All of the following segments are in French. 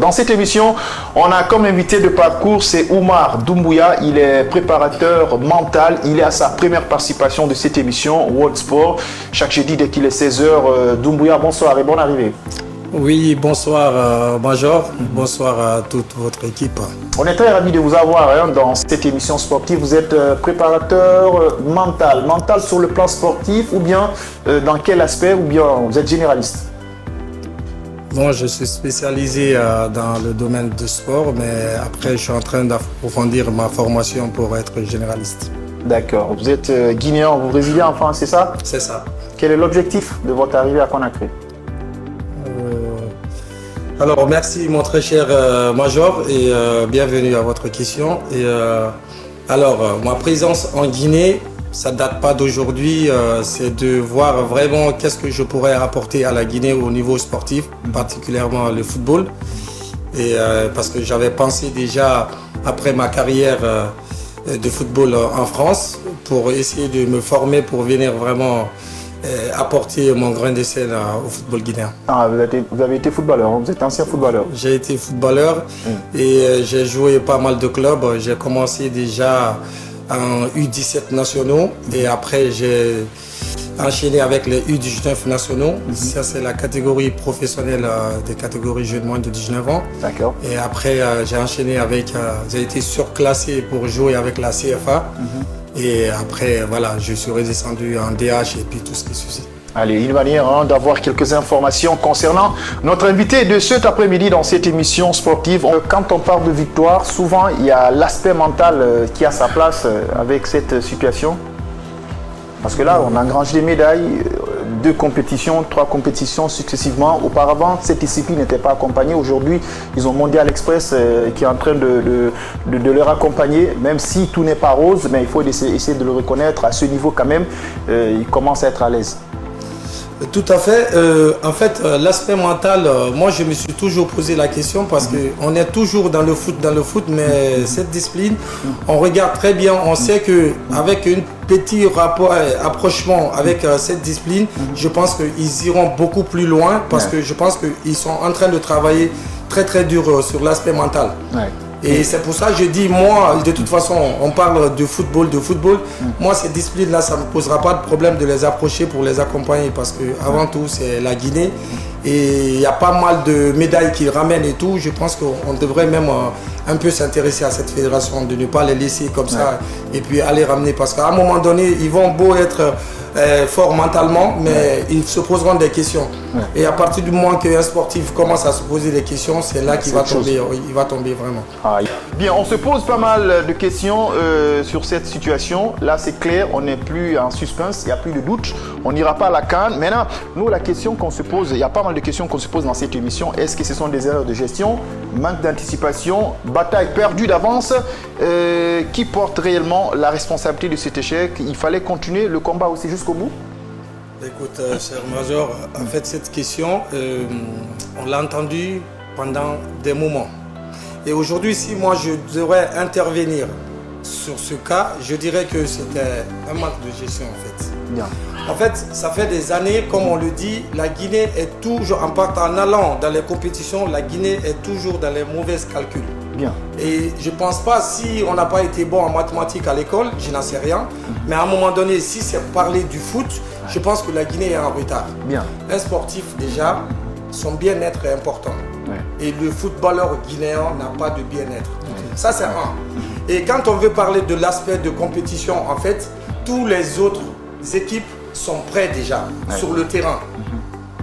Dans cette émission, on a comme invité de parcours, c'est Oumar Doumbouya. Il est préparateur mental. Il est à sa première participation de cette émission World Sport. Chaque jeudi, dès qu'il est 16h, Doumbouya, bonsoir et bonne arrivée. Oui, bonsoir Major, bonsoir à toute votre équipe. On est très ravis de vous avoir dans cette émission sportive. Vous êtes préparateur mental. Mental sur le plan sportif ou bien dans quel aspect ou bien vous êtes généraliste? Bon, je suis spécialisé dans le domaine du sport, mais après je suis en train d'approfondir ma formation pour être généraliste. D'accord. Vous êtes guinéen, vous résidez en France, c'est ça? C'est ça. Quel est l'objectif de votre arrivée à Conakry? Alors, merci mon très cher Major et bienvenue à votre question. Et ma présence en Guinée, ça ne date pas d'aujourd'hui, c'est de voir vraiment qu'est-ce que je pourrais apporter à la Guinée au niveau sportif, particulièrement le football. Et parce que j'avais pensé déjà, après ma carrière de football en France, pour essayer de me former pour venir vraiment apporter mon grain de sel au football guinéen. Ah, vous avez été footballeur, vous êtes ancien footballeur. J'ai été footballeur et j'ai joué pas mal de clubs. J'ai commencé déjà en U17 nationaux et après j'ai enchaîné avec les U19 nationaux. Ça c'est la catégorie professionnelle des catégories jeunes moins de 19 ans. D'accord. Et après j'ai enchaîné avec, j'ai été surclassé pour jouer avec la CFA. Et après, voilà, je suis redescendu en DH et puis tout ce qui suit. Allez, une manière d'avoir quelques informations concernant notre invité de cet après-midi dans cette émission sportive. Quand on parle de victoire, souvent il y a l'aspect mental qui a sa place avec cette situation. Parce que là, on engrange des médailles, 2 compétitions, 3 compétitions successivement. Auparavant, cette discipline n'était pas accompagnée. Aujourd'hui, ils ont Mondial Express qui est en train de leur accompagner, même si tout n'est pas rose, mais il faut essayer de le reconnaître. À ce niveau, quand même, ils commencent à être à l'aise. Tout à fait. En fait, l'aspect mental, moi je me suis toujours posé la question parce qu'on est toujours dans le foot, mais cette discipline, on regarde très bien, on sait qu'avec un petit approchement avec cette discipline, je pense qu'ils iront beaucoup plus loin parce que je pense qu'ils sont en train de travailler très très dur sur l'aspect mental. Et c'est pour ça que je dis, moi, de toute façon, on parle de football. Moi, ces disciplines-là, ça ne me posera pas de problème de les approcher pour les accompagner parce que avant tout, c'est la Guinée. Et il y a pas mal de médailles qui ramènent et tout. Je pense qu'on devrait même un peu s'intéresser à cette fédération, de ne pas les laisser comme ça et puis aller ramener. Parce qu'à un moment donné, ils vont beau être forts mentalement, mais ils se poseront des questions. Et à partir du moment qu'un sportif commence à se poser des questions, c'est là qu'il va tomber, il va tomber vraiment. Bien, on se pose pas mal de questions sur cette situation. Là, c'est clair, on n'est plus en suspense, il n'y a plus de doute. On n'ira pas à la CAN. Maintenant, nous, la question qu'on se pose, il y a pas mal de questions qu'on se pose dans cette émission. Est-ce que ce sont des erreurs de gestion, manque d'anticipation, bataille perdue d'avance? Qui porte réellement la responsabilité de cet échec? Il fallait continuer le combat aussi jusqu'au bout? Écoute, cher Major, en fait, cette question, on l'a entendue pendant des moments. Et aujourd'hui, si moi je devrais intervenir sur ce cas, je dirais que c'était un manque de gestion en fait. Bien. En fait, ça fait des années, comme on le dit, la Guinée est toujours, en allant dans les compétitions, la Guinée est toujours dans les mauvais calculs. Bien. Et je ne pense pas, si on n'a pas été bon en mathématiques à l'école, je n'en sais rien, mais à un moment donné, si c'est parler du foot, je pense que la Guinée est en retard. Bien. Un sportif déjà, son bien-être est important. Et le footballeur guinéen n'a pas de bien-être. Ça, c'est un. Et quand on veut parler de l'aspect de compétition, en fait, tous les autres équipes sont prêts déjà sur le terrain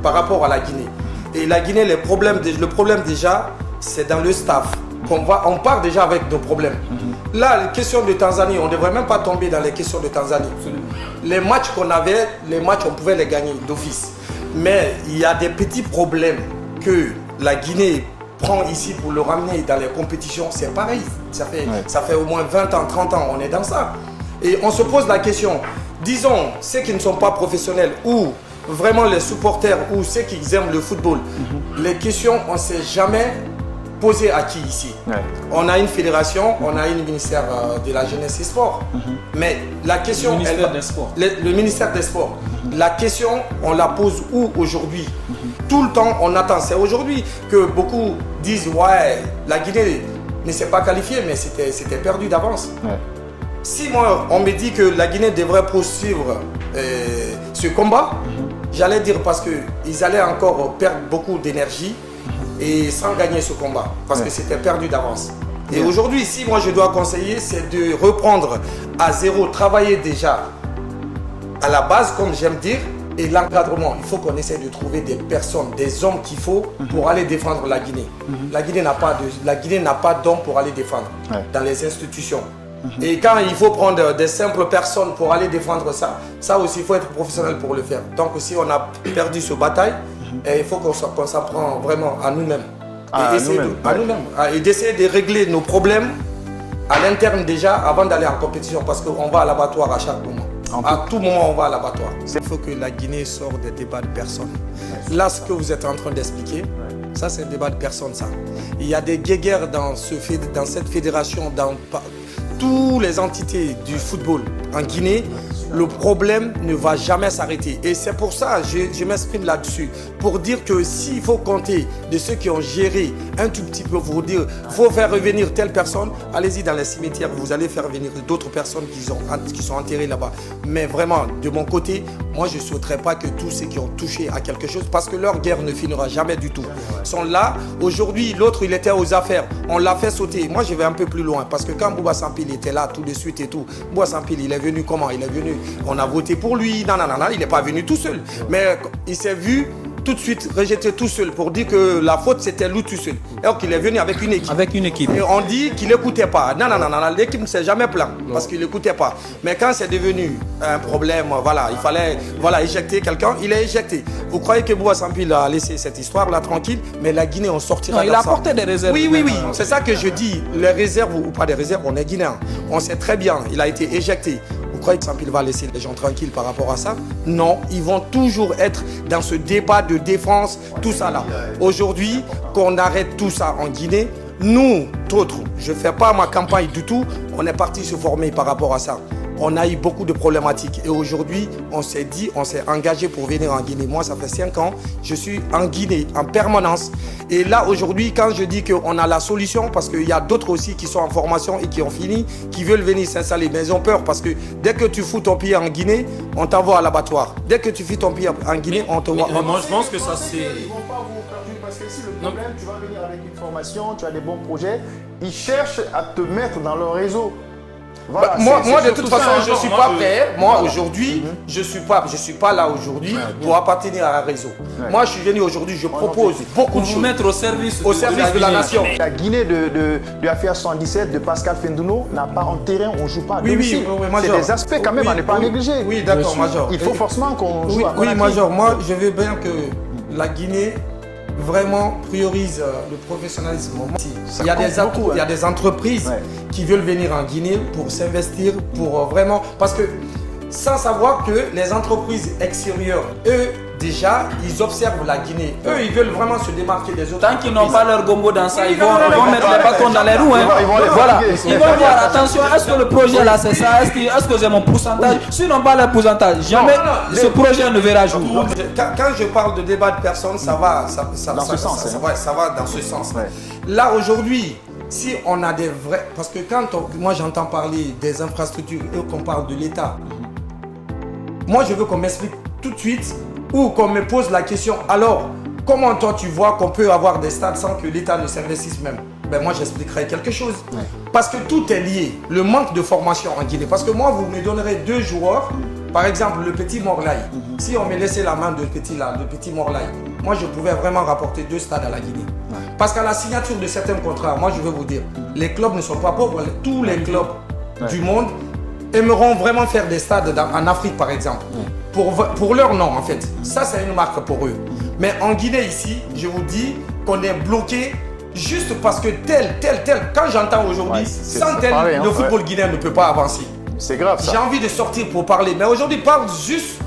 par rapport à la Guinée. Et la Guinée, le problème déjà, c'est dans le staff. On part déjà avec nos problèmes. Là, les questions de Tanzanie, on ne devrait même pas tomber dans les questions de Tanzanie. Les matchs qu'on avait, on pouvait les gagner d'office. Mais il y a des petits problèmes que la Guinée prend ici pour le ramener dans les compétitions. C'est pareil. Ça fait au moins 20 ans, 30 ans, on est dans ça. Et on se pose la question, disons, ceux qui ne sont pas professionnels ou vraiment les supporters ou ceux qui aiment le football, les questions, on ne s'est jamais posé à qui ici. On a une fédération, on a une ministère de la jeunesse et sport. Mais la question... Le ministère des Sports. Le ministère des Sports. La question, on la pose où aujourd'hui? Tout le temps, on attend. C'est aujourd'hui que beaucoup disent ouais, la Guinée ne s'est pas qualifiée, mais c'était perdu d'avance. Ouais. Si moi, on me dit que la Guinée devrait poursuivre ce combat, j'allais dire parce qu'ils allaient encore perdre beaucoup d'énergie et sans gagner ce combat, parce que c'était perdu d'avance. Et aujourd'hui, si moi je dois conseiller, c'est de reprendre à zéro, travailler déjà à la base, comme j'aime dire, et l'encadrement. Il faut qu'on essaie de trouver des personnes, des hommes qu'il faut pour aller défendre la Guinée. La Guinée n'a pas d'hommes pour aller défendre dans les institutions. Et quand il faut prendre des simples personnes pour aller défendre ça aussi, il faut être professionnel pour le faire. Donc si on a perdu ce bataille, il faut qu'on s'en prend vraiment à nous-mêmes. Et d'essayer de régler nos problèmes à l'interne déjà avant d'aller en compétition, parce qu'on va à l'abattoir à chaque moment. À tout moment, on va à l'abattoir. Il faut que la Guinée sorte des débats de personnes. Là, ce que vous êtes en train d'expliquer, ça c'est un débat de personnes, ça. Il y a des guéguerres dans cette fédération, dans toutes les entités du football en Guinée. Le problème ne va jamais s'arrêter. Et c'est pour ça que je m'exprime là-dessus. Pour dire que s'il faut compter de ceux qui ont géré un tout petit peu, pour dire qu'il faut faire revenir telle personne, allez-y dans les cimetières, vous allez faire venir d'autres personnes qui sont enterrées là-bas. Mais vraiment, de mon côté, moi je ne souhaiterais pas que tous ceux qui ont touché à quelque chose, parce que leur guerre ne finira jamais du tout, sont là. Aujourd'hui, l'autre, il était aux affaires. On l'a fait sauter. Moi, je vais un peu plus loin. Parce que quand Bouba Sampil était là tout de suite et tout, Bouba Sampil, il est venu comment? Il est venu, on a voté pour lui, il n'est pas venu tout seul. Mais il s'est vu tout de suite rejeté tout seul pour dire que la faute c'était lui tout seul. Alors qu'il est venu avec une équipe. Avec une équipe. Et on dit qu'il n'écoutait pas. L'équipe ne s'est jamais plainte parce qu'il n'écoutait pas. Mais quand c'est devenu un problème, voilà, il fallait éjecter quelqu'un, il est éjecté. Vous croyez que Bouba Sampil a laissé cette histoire là tranquille, mais la Guinée on sortira. Non, il a apporté des réserves. Oui. C'est ça que je dis. Les réserves ou pas des réserves, on est Guinéens. On sait très bien, il a été éjecté. Vous croyez que Sampil va laisser les gens tranquilles par rapport à ça? Non, ils vont toujours être dans ce débat de défense, tout ça là. Aujourd'hui, qu'on arrête tout ça en Guinée, nous, d'autres, je ne fais pas ma campagne du tout, on est parti se former par rapport à ça. On a eu beaucoup de problématiques et aujourd'hui, on s'est engagé pour venir en Guinée. Moi, ça fait 5 ans, je suis en Guinée en permanence. Et là, aujourd'hui, quand je dis qu'on a la solution, parce qu'il y a d'autres aussi qui sont en formation et qui ont fini, qui veulent venir s'installer, mais ils ont peur parce que dès que tu fous ton pied en Guinée, on t'envoie à l'abattoir. Dès que tu fous ton pied en Guinée, on te voit. Moi, je pense que ça, c'est... Ils vont pas vous perjurer parce que si le problème, tu vas venir avec une formation, tu as des bons projets, ils cherchent à te mettre dans leur réseau. Voilà, moi de toute façon, je ne suis pas prêt. Moi, aujourd'hui, je suis pas là aujourd'hui pour appartenir à un réseau. Moi, je suis venu aujourd'hui, je propose beaucoup de choses. Vous mettre au service de la nation. La Guinée de l'affaire 77 de Pascal Fendouno n'a pas en terrain, on ne joue pas à domicile. C'est des aspects quand même à ne pas négliger. Oui, d'accord, Major. Il faut forcément qu'on joue à Oui, Major, moi, je veux bien que la Guinée vraiment priorise le professionnalisme. Il y a des entreprises qui veulent venir en Guinée pour s'investir, pour vraiment... Parce que sans savoir que les entreprises extérieures, eux, déjà, ils observent la Guinée. Eux, ils veulent vraiment se démarquer des autres. Tant qu'ils n'ont pas leur gombo dans ça, ils vont mettre les bâtons dans les roues. Voilà. Ils vont voir, attention, est-ce que le projet là c'est ça? Est-ce que j'ai mon pourcentage? S'ils n'ont pas leur pourcentage, jamais ce projet ne verra jour. Quand je parle de débat de personnes, ça va dans ce sens. Là, aujourd'hui, si on a des vrais... Parce que quand moi j'entends parler des infrastructures et qu'on parle de l'État, moi je veux qu'on m'explique tout de suite ou qu'on me pose la question, alors comment toi tu vois qu'on peut avoir des stades sans que l'État ne s'investisse même? Ben moi j'expliquerai quelque chose. Parce que tout est lié. Le manque de formation en Guinée. Parce que moi vous me donnerez 2 joueurs, par exemple le petit Morlaï. Si on me laissait la main de le petit Morlaï, moi je pouvais vraiment rapporter 2 stades à la Guinée. Parce qu'à la signature de certains contrats, moi je veux vous dire, les clubs ne sont pas pauvres. Tous les clubs du monde aimeront vraiment faire des stades en Afrique par exemple. Pour leur nom en fait. Ça c'est une marque pour eux. Mais en Guinée ici, je vous dis qu'on est bloqué juste parce que tel. Quand j'entends aujourd'hui, sans tel, le football guinéen ne peut pas avancer. C'est grave ça. J'ai envie de sortir pour parler. Mais aujourd'hui, parle juste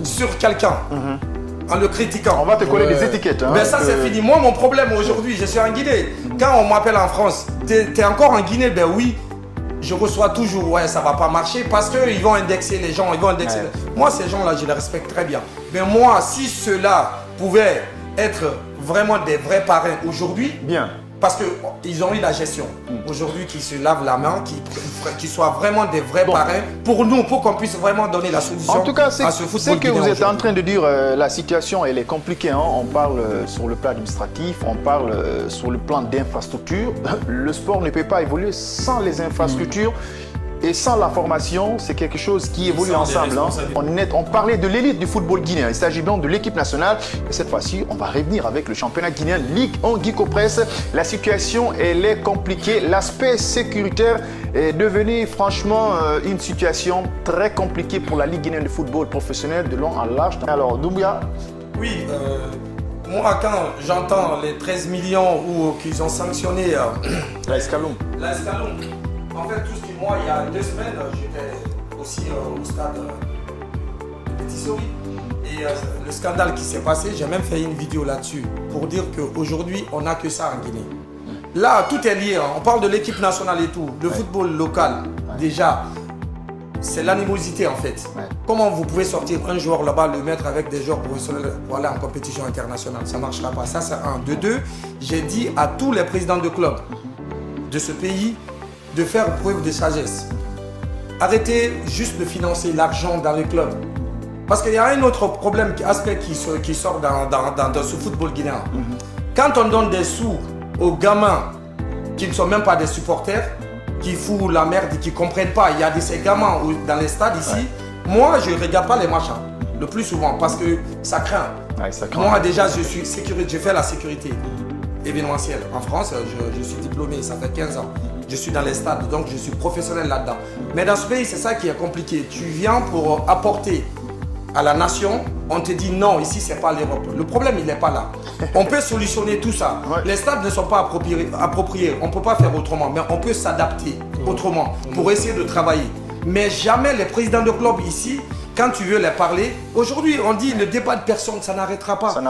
sur quelqu'un. En le critiquant. On va te coller des étiquettes. Ben ça c'est fini. Moi mon problème aujourd'hui, je suis en Guinée. Quand on m'appelle en France, t'es encore en Guinée? Ben oui. Je reçois toujours, ça va pas marcher parce qu'ils vont indexer les gens, Moi, ces gens-là, je les respecte très bien. Mais moi, si ceux-là pouvaient être vraiment des vrais parrains aujourd'hui. Bien. Parce qu'ils ont eu la gestion. Aujourd'hui, qu'ils se lavent la main, qu'ils soient vraiment des vrais parrains pour nous, pour qu'on puisse vraiment donner la solution en tout cas, à ce football. C'est que vous êtes en train de dire, la situation elle est compliquée. Hein. On parle sur le plan administratif, on parle sur le plan d'infrastructure. Le sport ne peut pas évoluer sans les infrastructures. Et sans la formation, c'est quelque chose qui évolue ensemble. Hein. On parlait de l'élite du football guinéen. Il s'agit donc de l'équipe nationale. Et cette fois-ci, on va revenir avec le championnat guinéen Ligue 1 Guico Press. La situation, elle est compliquée. L'aspect sécuritaire est devenu franchement une situation très compliquée pour la Ligue guinéenne de football professionnel de long en large. Alors, Doumbouya. Oui, moi quand j'entends les 13 millions qu'ils ont sanctionné la Escalon. En fait, tout ce qui, moi, il y a 2 semaines, j'étais aussi au stade de Petit Sori. Et le scandale qui s'est passé, j'ai même fait une vidéo là-dessus pour dire qu'aujourd'hui, on n'a que ça en Guinée. Là, tout est lié. Hein. On parle de l'équipe nationale et tout. Le football local, déjà, c'est l'animosité en fait. Comment vous pouvez sortir un joueur là-bas, le mettre avec des joueurs professionnels pour aller en compétition internationale? Ça ne marchera pas. Ça, c'est un. De deux, j'ai dit à tous les présidents de clubs de ce pays de faire preuve de sagesse. Arrêtez juste de financer l'argent dans les clubs. Parce qu'il y a un autre problème, aspect qui sort dans ce football guinéen. Quand on donne des sous aux gamins qui ne sont même pas des supporters, qui foutent la merde et qui ne comprennent pas, il y a de ces gamins dans les stades ici, moi je ne regarde pas les matchs le plus souvent parce que ça craint. Moi déjà je fais la sécurité événementielle. En France, je suis diplômé, ça fait 15 ans. Je suis dans les stades, donc je suis professionnel là-dedans. Mais dans ce pays, c'est ça qui est compliqué. Tu viens pour apporter à la nation, on te dit non, ici, c'est pas l'Europe. Le problème, il n'est pas là. On peut solutionner tout ça. Les stades ne sont pas appropriés. On ne peut pas faire autrement, mais on peut s'adapter autrement pour essayer de travailler. Mais jamais les présidents de club ici, quand tu veux les parler, aujourd'hui, on dit le débat de personne, ça n'arrêtera pas.